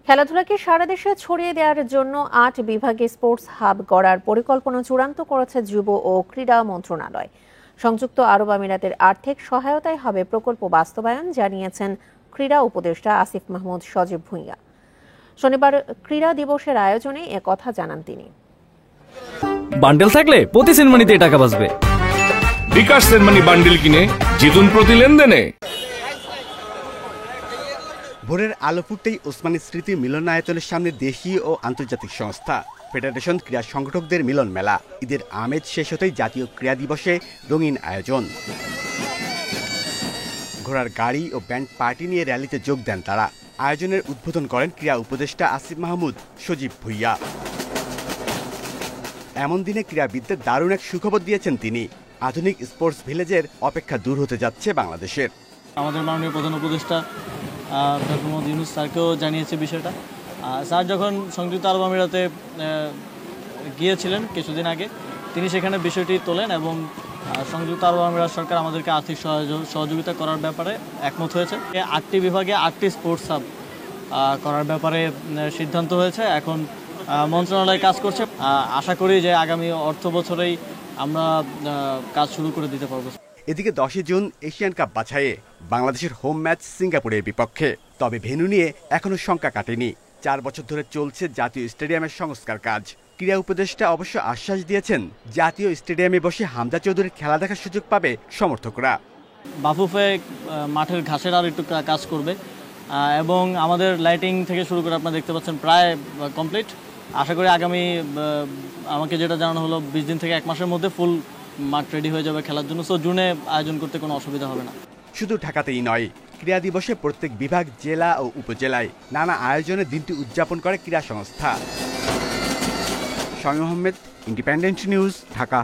খেলাধুলাকে সারা দেশে ছড়িয়ে দেওয়ার জন্য ৮ বিভাগে স্পোর্টস হাব গড়ার পরিকল্পনা চূড়ান্ত করেছে যুব ও ক্রীড়া মন্ত্রণালয়। সংযুক্ত আরব আমিরাতের আর্থিক সহায়তায় হবে প্রকল্প বাস্তবায়ন, জানিয়েছেন ক্রীড়া উপদেষ্টা আসিফ মাহমুদ সজীব ভুঁইয়া। শনিবার ক্রীড়া দিবসের আয়োজনে একথা জানান তিনি। বান্ডেল থাকলে প্রতি সেনমানিতে টাকা বাঁচবে। বিকাশ সেনমানি বান্ডেল কিনে জিতুন প্রতি লেনদেনে। ভোরের আলো ফুটতেই ওসমানী স্মৃতি মিলনায়তনের সামনে দেশীয় ও আন্তর্জাতিক সংস্থা ফেডারেশন ক্রীড়া সংগঠকদের মিলন মেলা। ঈদের আমেজ শেষ হতেই জাতীয় ক্রীড়া দিবসে রঙিন আয়োজন। ঘোড়ার গাড়ি ও ব্যান্ড পার্টি নিয়ে র্যালিতে যোগ দেন তারা। আয়োজনের উদ্বোধন করেন ক্রীড়া উপদেষ্টা আসিফ মাহমুদ সজীব ভুঁইয়া। এমন দিনে ক্রীড়াবিদদের দারুণ এক সুখবর দিয়েছেন তিনি। আধুনিক স্পোর্টস ভিলেজের অপেক্ষা দূর হতে যাচ্ছে বাংলাদেশের। আমাদের মাননীয় প্রধান উপদেষ্টা ডক্টর মোহাম্মদ ইউনূস স্যারকেও জানিয়েছে বিষয়টা। স্যার যখন সংযুক্ত আরব আমিরাতে গিয়েছিলেন কিছুদিন আগে, তিনি সেখানে বিষয়টি তোলেন এবং সংযুক্ত আরব আমিরাত সরকার আমাদেরকে আর্থিক সহযোগিতা করার ব্যাপারে একমত হয়েছে। ৮টি বিভাগে ৮টি স্পোর্টস হাব করার ব্যাপারে সিদ্ধান্ত হয়েছে। এখন মন্ত্রণালয় কাজ করছে। আশা করি যে আগামী অর্থ বছরেই আমরা কাজ শুরু করে দিতে পারবো। এদিকে 10 জুন এশিয়ান কাপ বাছাইয়ে বাংলাদেশের হোম ম্যাচ সিঙ্গাপুরের বিপক্ষে। তবে ভেন্যু নিয়ে এখনো শঙ্কা কাটেনি। 4 বছর ধরে চলছে জাতীয় স্টেডিয়ামের সংস্কার কাজ। ক্রীড়া উপদেষ্টা অবশ্য আশ্বাস দিয়েছেন, জাতীয় স্টেডিয়ামে বসে হামজা চৌধুরীর খেলা দেখার সুযোগ পাবে সমর্থকরা। বাফুফে মাঠের ঘাসের আর একটু কাজ করবে এবং আমাদের লাইটিং থেকে শুরু করে আপনারা দেখতে পাচ্ছেন প্রায় কমপ্লিট। আশা করি আগামী আমাকে যেটা জানানো হলো 20 দিন থেকে 1 মাসের মধ্যে ফুল মাঠ রেডি হয়ে যাবে খেলার জন্য। সো জুনে আয়োজন করতে কোনো অসুবিধা হবে না। শুধু ঢাকাতেই নয়, ক্রীড়া দিবসে প্রত্যেক বিভাগ, জেলা ও উপজেলায় নানা আয়োজনে দিনটি উদযাপন করে ক্রীড়া সংস্থা। Shamim Ahmed, independent news, Dhaka.